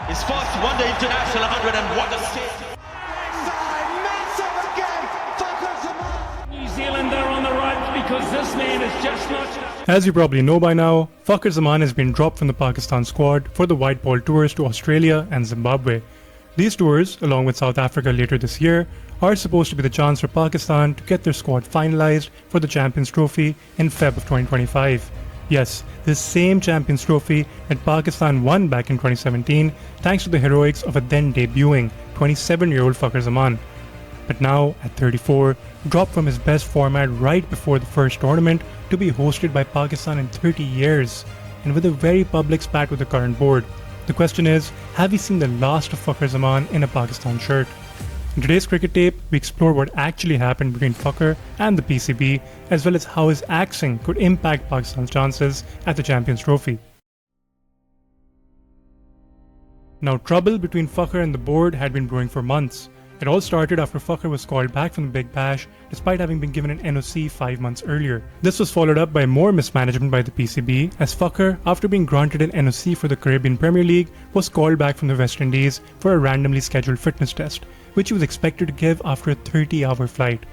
His first one-day international 100 and what a state. New Zealand are on the ropes because this man is just not... As you probably know by now, Fakhar Zaman has been dropped from the Pakistan squad for the white ball tours to Australia and Zimbabwe. These tours, along with South Africa later this year, are supposed to be the chance for Pakistan to get their squad finalised for the Champions Trophy in Feb of 2025. Yes, this same Champions Trophy that Pakistan won back in 2017 thanks to the heroics of a then debuting 27-year-old Fakhar Zaman. But now, at 34, dropped from his best format right before the first tournament to be hosted by Pakistan in 30 years, and with a very public spat with the current board. The question is, have we seen the last of Fakhar Zaman in a Pakistan shirt? In today's cricket tape, we explore what actually happened between Fakhar and the PCB, as well as how his axing could impact Pakistan's chances at the Champions Trophy. Now, trouble between Fakhar and the board had been brewing for months. It all started after Fakhar was called back from the Big Bash despite having been given an NOC 5 months earlier. This was followed up by more mismanagement by the PCB as Fakhar, after being granted an NOC for the Caribbean Premier League, was called back from the West Indies for a randomly scheduled fitness test, which he was expected to give after a 30-hour flight.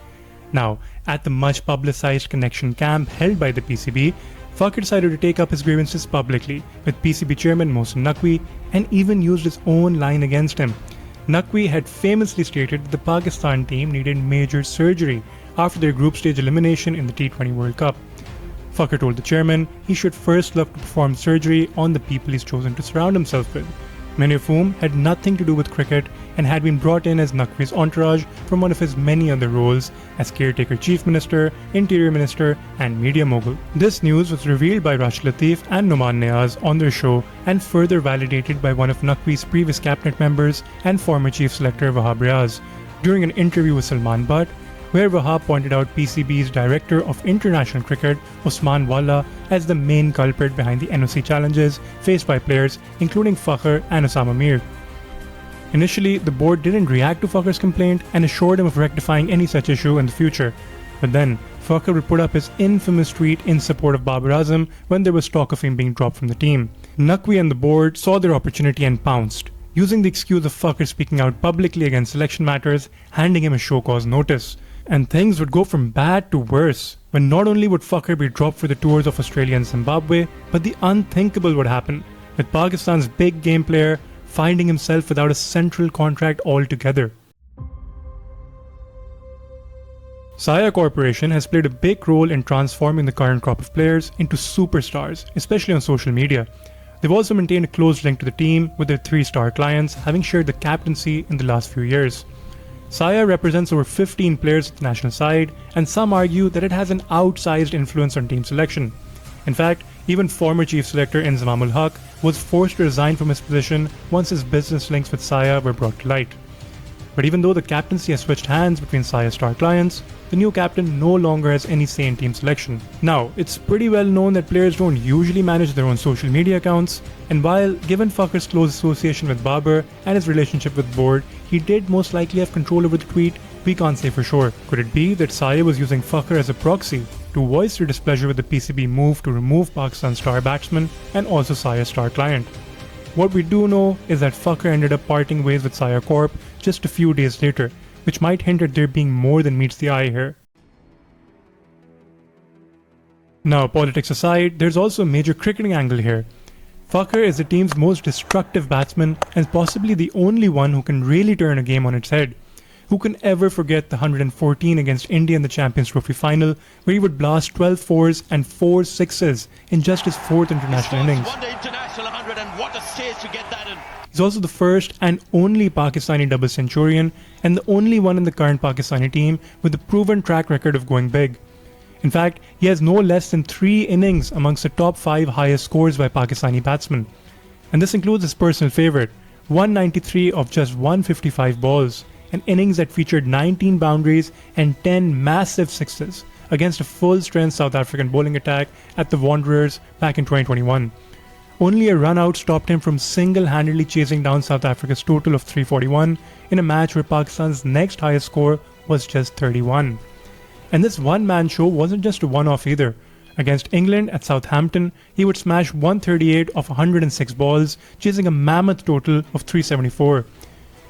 Now, at the much publicised connection camp held by the PCB, Fakhar decided to take up his grievances publicly with PCB chairman Mohsin Naqvi and even used his own line against him. Naqvi had famously stated that the Pakistan team needed major surgery after their group stage elimination in the T20 World Cup. Fakhar told the chairman he should first look to perform surgery on the people he's chosen to surround himself with, many of whom had nothing to do with cricket and had been brought in as Naqvi's entourage from one of his many other roles as caretaker chief minister, interior minister and media mogul. This news was revealed by Rashid Latif and Noman Niaz on their show and further validated by one of Naqvi's previous cabinet members and former chief selector Wahab Riaz during an interview with Salman Butt, where Wahab pointed out PCB's director of international cricket Usman Walla as the main culprit behind the NOC challenges faced by players including Fakhar and Osama Mir. Initially, the board didn't react to Fakhar's complaint and assured him of rectifying any such issue in the future. But then, Fakhar would put up his infamous tweet in support of Babar Azam when there was talk of him being dropped from the team. Naqvi and the board saw their opportunity and pounced, using the excuse of Fakhar speaking out publicly against selection matters, handing him a show-cause notice. And things would go from bad to worse, when not only would Fakhar be dropped for the tours of Australia and Zimbabwe, but the unthinkable would happen, with Pakistan's big game player finding himself without a central contract altogether. Saya Corporation has played a big role in transforming the current crop of players into superstars, especially on social media. They've also maintained a close link to the team, with their 3-star clients having shared the captaincy in the last few years. Saya represents over 15 players at the national side, and some argue that it has an outsized influence on team selection. In fact, even former chief selector Inzamam ul Haq was forced to resign from his position once his business links with Saya were brought to light. But even though the captaincy has switched hands between Saya's star clients, the new captain no longer has any say in team selection. Now, it's pretty well known that players don't usually manage their own social media accounts, and while, given Fakhar's close association with Babar and his relationship with board, he did most likely have control over the tweet, we can't say for sure. Could it be that Saya was using Fakhar as a proxy to voice their displeasure with the PCB move to remove Pakistan's star batsman and also Saya's star client? What we do know is that Fakhar ended up parting ways with Saya Corp just a few days later, which might hint at there being more than meets the eye here. Now, politics aside, there's also a major cricketing angle here. Fakhar is the team's most destructive batsman and possibly the only one who can really turn a game on its head. Who can ever forget the 114 against India in the Champions Trophy final, where he would blast 12 fours and 4 sixes in just his 4th international innings? One-day international 100 and what a stage to get that in. He's also the first and only Pakistani double centurion and the only one in the current Pakistani team with a proven track record of going big. In fact, he has no less than 3 innings amongst the top 5 highest scores by Pakistani batsmen. And this includes his personal favourite, 193 of just 155 balls, an innings that featured 19 boundaries and 10 massive sixes against a full-strength South African bowling attack at the Wanderers back in 2021. Only a run-out stopped him from single-handedly chasing down South Africa's total of 341 in a match where Pakistan's next highest score was just 31. And this one-man show wasn't just a one-off either. Against England at Southampton, he would smash 138 of 106 balls, chasing a mammoth total of 374.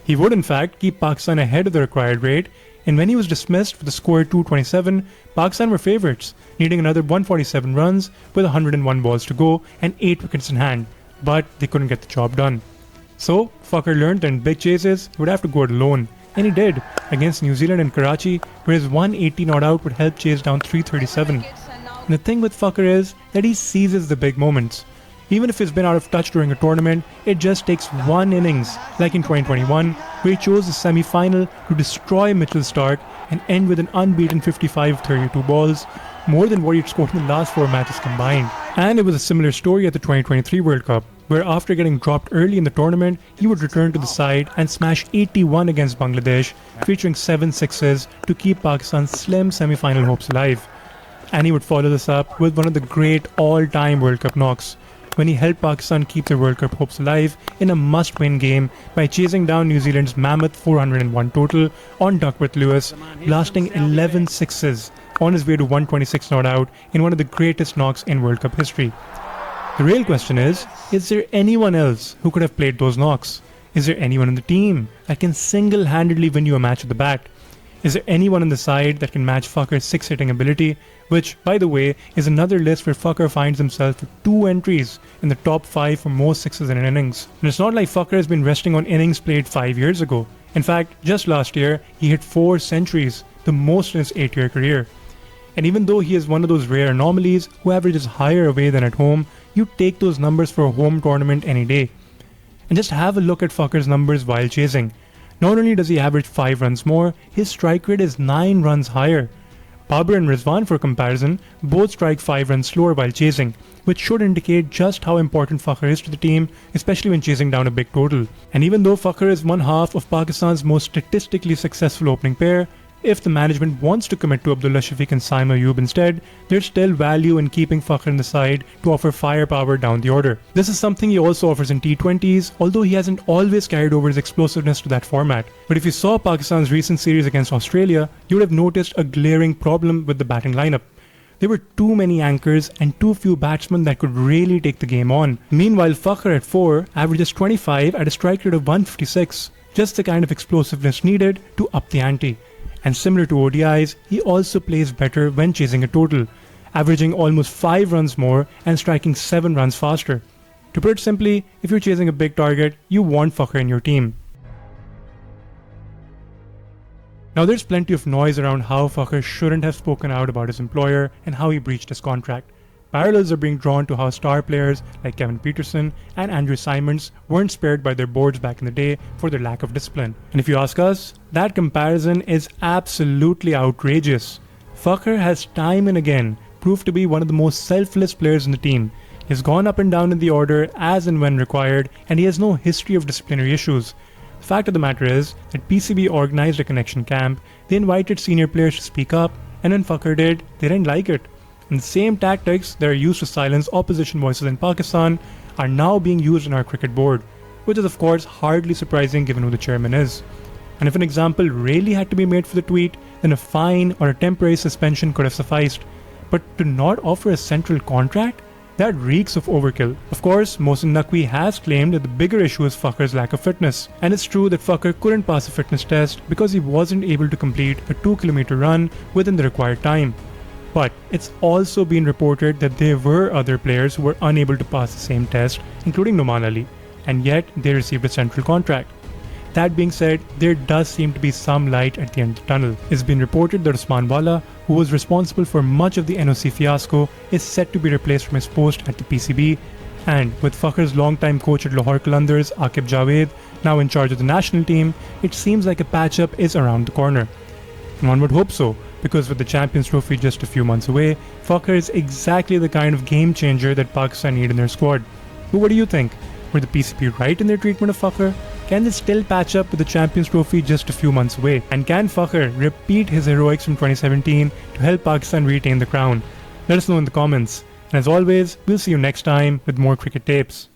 He would in fact keep Pakistan ahead of the required rate, and when he was dismissed with the score 227, Pakistan were favourites, needing another 147 runs with 101 balls to go and 8 wickets in hand, but they couldn't get the job done. So, Fakhar learned that in big chases, he would have to go it alone, and he did, against New Zealand in Karachi, where his 180 not out would help chase down 337. And the thing with Fakhar is that he seizes the big moments. Even if he's been out of touch during a tournament, it just takes one innings, like in 2021, where he chose the semi-final to destroy Mitchell Starc and end with an unbeaten 55 32 balls, more than what he'd scored in the last 4 matches combined. And it was a similar story at the 2023 World Cup, where after getting dropped early in the tournament, he would return to the side and smash 81 against Bangladesh, featuring 7 sixes to keep Pakistan's slim semi-final hopes alive. And he would follow this up with one of the great all-time World Cup knocks, when he helped Pakistan keep their World Cup hopes alive in a must-win game by chasing down New Zealand's mammoth 401 total on Duckworth-Lewis, blasting 11 sixes on his way to 126 not out in one of the greatest knocks in World Cup history. The real question is there anyone else who could have played those knocks? Is there anyone in the team that can single-handedly win you a match at the bat? Is there anyone on the side that can match Fakhar's 6-hitting ability, which, by the way, is another list where Fakhar finds himself with 2 entries in the top 5 for most sixes in an innings. And it's not like Fakhar has been resting on innings played 5 years ago. In fact, just last year, he hit 4 centuries, the most in his 8-year career. And even though he is one of those rare anomalies who averages higher away than at home, you take those numbers for a home tournament any day. And just have a look at Fakhar's numbers while chasing. Not only does he average 5 runs more, his strike rate is 9 runs higher. Babar and Rizwan, for comparison, both strike 5 runs slower while chasing, which should indicate just how important Fakhar is to the team, especially when chasing down a big total. And even though Fakhar is one half of Pakistan's most statistically successful opening pair, if the management wants to commit to Abdullah, Shafique and Saim Ayub instead, there's still value in keeping Fakhar in the side to offer firepower down the order. This is something he also offers in T20s, although he hasn't always carried over his explosiveness to that format. But if you saw Pakistan's recent series against Australia, you would have noticed a glaring problem with the batting lineup. There were too many anchors and too few batsmen that could really take the game on. Meanwhile, Fakhar at 4 averages 25 at a strike rate of 156, just the kind of explosiveness needed to up the ante. And similar to ODIs, he also plays better when chasing a total, averaging almost 5 runs more and striking 7 runs faster. To put it simply, if you're chasing a big target, you want Fakhar in your team. Now there's plenty of noise around how Fakhar shouldn't have spoken out about his employer and how he breached his contract. Parallels are being drawn to how star players like Kevin Peterson and Andrew Simons weren't spared by their boards back in the day for their lack of discipline. And if you ask us, that comparison is absolutely outrageous. Fakhar has time and again proved to be one of the most selfless players in the team. He's gone up and down in the order as and when required, and he has no history of disciplinary issues. The fact of the matter is that PCB organized a connection camp, they invited senior players to speak up, and when Fakhar did, they didn't like it. And the same tactics that are used to silence opposition voices in Pakistan are now being used in our cricket board, which is of course hardly surprising given who the chairman is. And if an example really had to be made for the tweet, then a fine or a temporary suspension could have sufficed. But to not offer a central contract? That reeks of overkill. Of course, Mohsin Naqvi has claimed that the bigger issue is Fakhar's lack of fitness. And it's true that Fakhar couldn't pass a fitness test because he wasn't able to complete a 2-kilometer run within the required time. But it's also been reported that there were other players who were unable to pass the same test, including Noman Ali, and yet they received a central contract. That being said, there does seem to be some light at the end of the tunnel. It's been reported that Usman Wala, who was responsible for much of the NOC fiasco, is set to be replaced from his post at the PCB, and with Fakhar's longtime coach at Lahore Qalandars, Aqib Javed, now in charge of the national team, it seems like a patch-up is around the corner. And one would hope so, because with the Champions Trophy just a few months away, Fakhar is exactly the kind of game changer that Pakistan need in their squad. But what do you think? Were the PCB right in their treatment of Fakhar? Can they still patch up with the Champions Trophy just a few months away? And can Fakhar repeat his heroics from 2017 to help Pakistan retain the crown? Let us know in the comments. And as always, we'll see you next time with more cricket tapes.